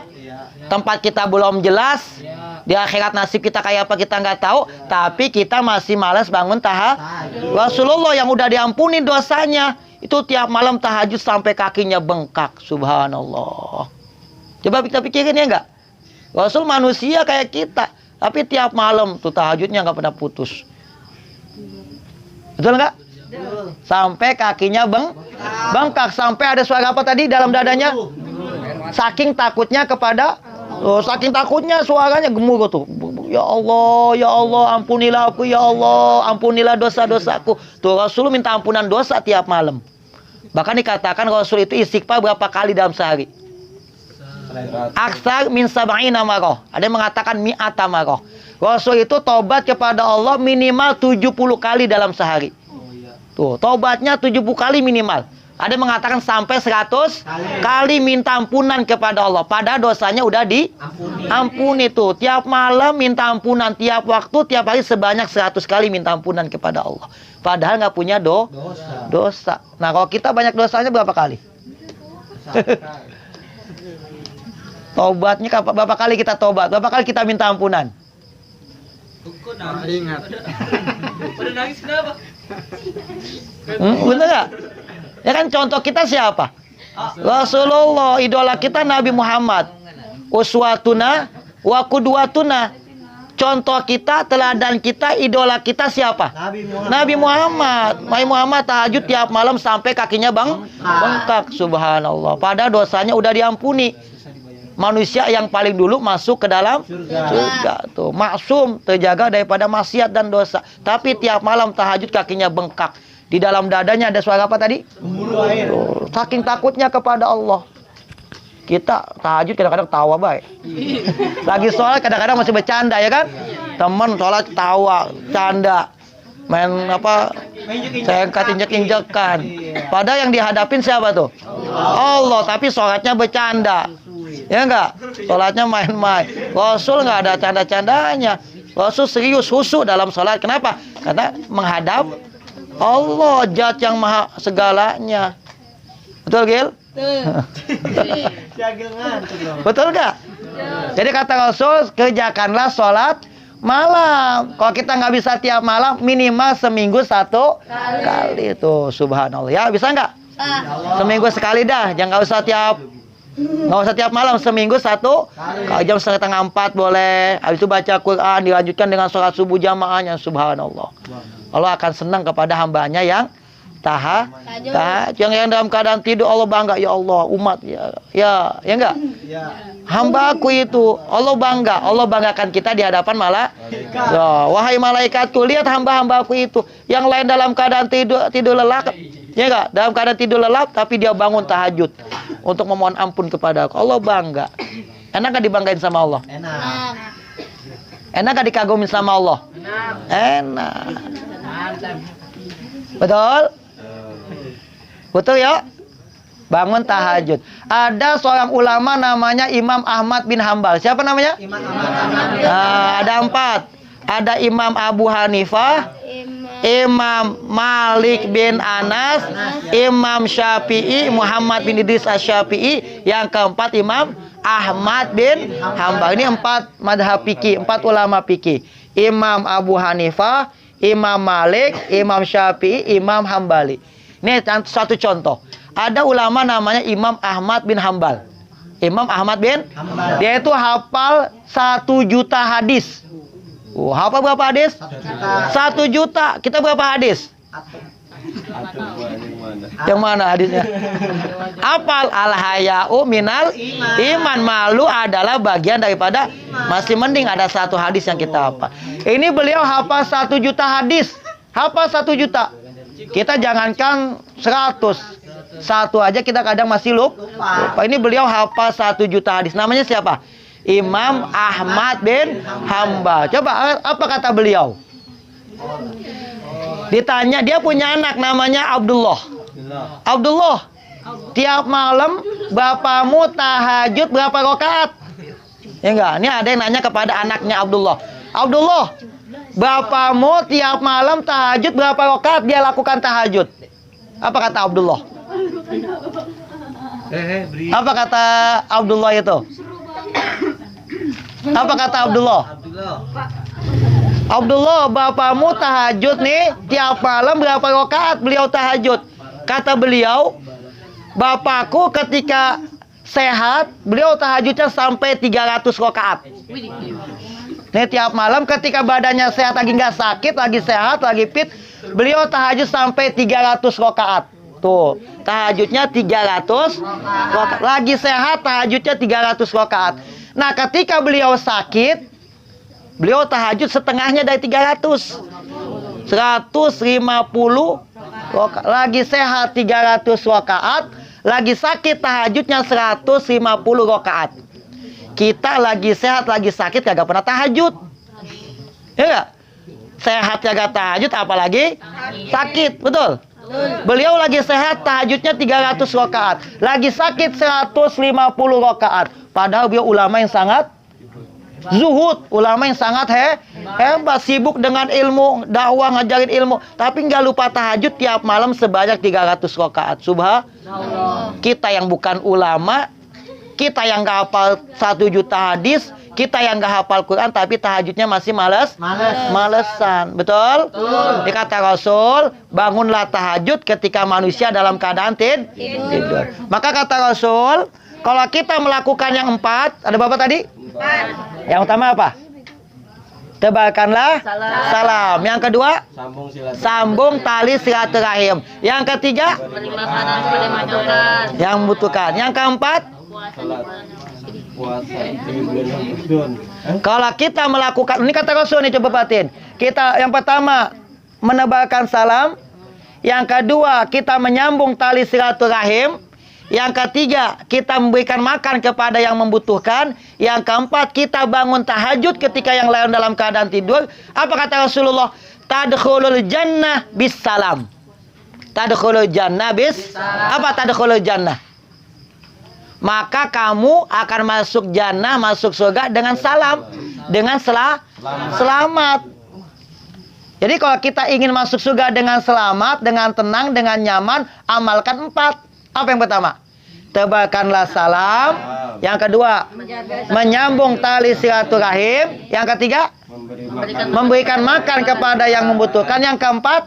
tempat kita belum jelas. Di akhirat nasib kita kayak apa kita nggak tahu, tapi kita masih malas bangun tahajud. Rasulullah yang udah diampuni dosanya, itu tiap malam tahajud sampai kakinya bengkak. Subhanallah. Coba kita pikirin ya enggak? Rasul manusia kayak kita, tapi tiap malam tuh tahajudnya nggak pernah putus. Betul nggak? Sampai kakinya bengkak, sampai ada suara apa tadi dalam dadanya? Saking takutnya kepada, saking takutnya suaranya gemuruh tuh. Ya Allah, ampunilah aku, ya Allah, ampunilah dosa-dosaku. Tuh Rasul minta ampunan dosa tiap malam. Bahkan dikatakan Rasul itu istighfar berapa kali dalam sehari? Aksar min sab'ina marrah. Ada yang mengatakan mi'ata marrah. Rasul itu tobat kepada Allah minimal 70 kali dalam sehari. Tuh, tobatnya 70 kali minimal. Ada yang mengatakan sampai 100 kali minta ampunan kepada Allah. Padahal dosanya udah diampuni tuh. Tiap malam minta ampunan, tiap waktu, tiap hari sebanyak 100 kali minta ampunan kepada Allah. Padahal nggak punya dosa. Nah, kalau kita banyak dosanya berapa kali? Tobatnya berapa kali kita tobat? Berapa kali kita minta ampunan? Ingat. Pada nangis kenapa? Bener gak? Ya kan contoh kita siapa? Rasulullah, idola kita Nabi Muhammad. Uswatuna wa qudwatuna. Contoh kita, teladan kita, idola kita siapa? Nabi Muhammad. Nabi Muhammad tahajud tiap malam sampai kakinya bengkak. Subhanallah. Padahal dosanya udah diampuni. Manusia yang paling dulu masuk ke dalam surga tuh, maksum, terjaga daripada maksiat dan dosa. Tapi tiap malam tahajud kakinya bengkak. Di dalam dadanya ada suara apa tadi? Tuh, saking takutnya kepada Allah. Kita tahajud kadang-kadang tawa baik. Lagi sholat kadang-kadang masih bercanda ya kan? Temen sholat tawa, canda, main apa? Sengkat injek-injekan. Padahal yang dihadapin siapa tuh? Allah, tapi sholatnya bercanda. Ya enggak? Sholatnya main-main. Rasul enggak ada canda-candanya. Rasul serius, khusyuk dalam sholat. Kenapa? Karena menghadap Allah, zat yang maha segalanya. Betul, Gil? Betul enggak? Jadi kata Rasul, kerjakanlah sholat malam. Kalau kita nggak bisa tiap malam, minimal seminggu 1 kali. Tuh, subhanallah. Ya, bisa nggak? Seminggu sekali dah. Jangan nggak usah tiap malam, seminggu 1 kali. Jam 3:30 boleh. Habis itu baca Quran, dilanjutkan dengan sholat subuh jamaahnya. Subhanallah. Allah akan senang kepada hambanya yang tahajud. Yang dalam keadaan tidur Allah bangga, ya Allah, umat ya enggak? Hamba aku itu Allah bangga. Allah banggakan kita di hadapan malaikat. Wahai malaikatku, lihat hamba-hamba aku itu yang lain dalam keadaan tidur lelap. Ya enggak? Dalam keadaan tidur lelap tapi dia bangun tahajud untuk memohon ampun kepada aku. Allah bangga. Enak gak dibanggain sama Allah? Enak gak dikagumin sama Allah? Enak. Betul? Betul ya? Bangun tahajud. Ada seorang ulama namanya Imam Ahmad bin Hambal. Siapa namanya? Ada 4. Ada Imam Abu Hanifah, Imam Malik bin Anas, Imam Syafi'i, Muhammad bin Idris Asy-Syafi'i. Yang keempat Imam Ahmad bin Hambal. Ini 4 madhab fikih, 4 ulama fikih. Imam Abu Hanifah, Imam Malik, Imam Syafi'i, Imam Hambali. Ini satu contoh. Ada ulama namanya Imam Ahmad bin Hambal. Imam Ahmad bin Hambal. Dia itu hafal 1 juta hadis. Hafal berapa hadis? 1 juta. Kita berapa hadis? Yang mana hadisnya? Hafal al-haya'u minal iman. Malu adalah bagian daripada, masih mending ada 1 hadis yang kita hafal. Ini beliau hafal 1 juta hadis. Hafal 1 juta. Kita jangankan 100. 1 aja kita kadang masih lupa. Ini beliau hafal 1 juta hadis. Namanya siapa? Imam Ahmad bin Hambal. Coba apa kata beliau? Ditanya, dia punya anak namanya Abdullah. Abdullah, tiap malam bapamu tahajud berapa rakaat? Ya enggak? Ini ada yang nanya kepada anaknya Abdullah. Abdullah, bapamu tiap malam tahajud berapa rakaat dia lakukan tahajud? Apa kata Abdullah? Apa kata Abdullah itu? Apa kata Abdullah? Abdullah, bapamu tahajud nih tiap malam berapa rakaat beliau tahajud? Kata beliau, bapakku ketika sehat beliau tahajudnya sampai 300 rakaat. Nih tiap malam ketika badannya sehat, lagi nggak sakit, lagi sehat, lagi fit, beliau tahajud sampai 300 rakaat. Tuh, tahajudnya 300 rakaat. Lagi sehat tahajudnya 300 rakaat. Nah, ketika beliau sakit, beliau tahajud setengahnya dari 300. 150 rakaat. Lagi sehat 300 rakaat, lagi sakit tahajudnya 150 rakaat. Kita lagi sehat, lagi sakit kagak pernah tahajud. Ya enggak? Sehat kagak tahajud, apalagi sakit, betul? Beliau lagi sehat tahajudnya 300 rakaat, lagi sakit 150 rakaat. Padahal beliau ulama yang sangat zuhud, ulama yang sangat hebat, sibuk dengan ilmu, dakwah, ngajarin ilmu, tapi nggak lupa tahajud tiap malam sebanyak 300 rakaat. Subhanallah. Kita yang bukan ulama, kita yang nggak hafal 1 juta hadis, kita yang nggak hafal Quran, tapi tahajudnya masih malesan. Betul? Dikata Rasul, bangunlah tahajud ketika manusia dalam keadaan tidur. Maka kata Rasul, kalau kita melakukan yang 4, ada berapa tadi? 4. Yang utama apa? Tebarkanlah salam. Yang kedua, sambung tali silaturahim. Yang ketiga, yang membutuhkan. Yang keempat, kalau kita melakukan, ini kata Rasul nih, coba perhatiin. Kita yang pertama menebarkan salam, yang kedua kita menyambung tali silaturahim, yang ketiga kita memberikan makan kepada yang membutuhkan, yang keempat kita bangun tahajud ketika yang lain dalam keadaan tidur. Apa kata Rasulullah? Tadkhulul jannah bis salam. Tadkhulul jannah bis apa? Tadkhulul jannah, maka kamu akan masuk jannah, masuk surga dengan salam, dengan selamat. Jadi kalau kita ingin masuk surga dengan selamat, dengan tenang, dengan nyaman, amalkan 4. Apa yang pertama? Tebarkanlah salam. Yang kedua, menyambung tali silaturahim. Yang ketiga, memberikan makan kepada yang membutuhkan. Yang keempat,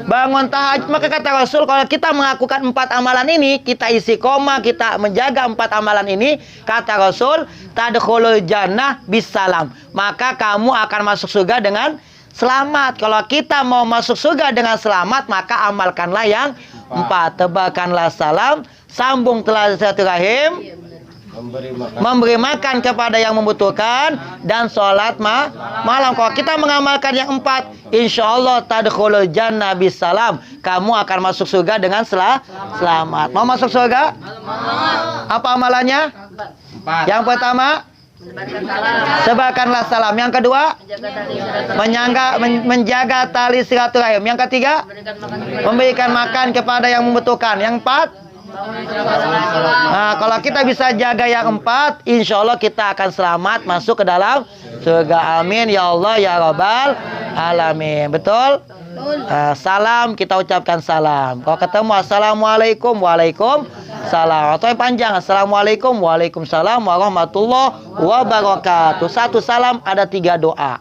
bangun tahajud. Maka kata Rasul, kalau kita melakukan 4 amalan ini, kita isi koma, kita menjaga 4 amalan ini, kata Rasul, tadkhulul jannah bisalam, maka kamu akan masuk surga dengan selamat. Kalau kita mau masuk surga dengan selamat, maka amalkanlah yang 4. Tebarkanlah salam, sambung tali silaturahim, memberi makan kepada yang membutuhkan, dan sholat malam. Kalau kita mengamalkan yang 4, insya Allah tadkhulul jannah bisalam, kamu akan masuk surga dengan selamat. Mau masuk surga? Apa amalannya? 4. Yang pertama, sebarkanlah salam. Yang kedua, menjaga tali silaturahim. Yang ketiga, memberikan makan kepada yang membutuhkan. Yang 4, nah, kalau kita bisa jaga yang 4, insya Allah kita akan selamat masuk ke dalam surga. Amin ya Allah ya Rabbal alamin. Betul? Salam, kita ucapkan salam. Kalau ketemu assalamualaikum, waalaikumsalam. Atau yang panjang, assalamualaikum, waalaikumsalam warahmatullahi wabarakatuh. 1 salam ada 3 doa.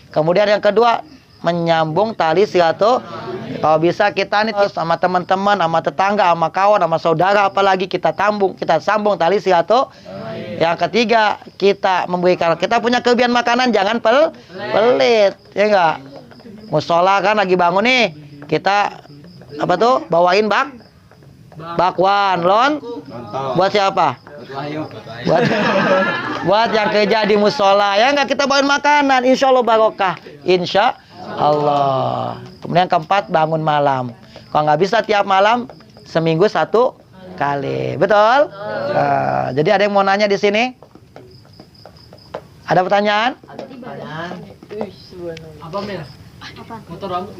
Kemudian yang kedua, menyambung tali silaturahmi. Kalau bisa kita nih sama teman-teman, sama tetangga, sama kawan, sama saudara, apalagi kita sambung tali silaturahmi. Yang ketiga, kita memberikan, kita punya kelebihan makanan, jangan pelit, ya enggak? Musola kan lagi bangun nih, kita apa tuh? Bawain bakwan, buat siapa? Buat yang kerja di musola, ya enggak, kita bawain makanan, insya Allah barokah, insya Allah. Kemudian keempat, bangun malam. Kalau nggak bisa tiap malam, seminggu 1 kali, betul? Jadi ada yang mau nanya di sini? Ada pertanyaan? Apa Mel? Motor rambut.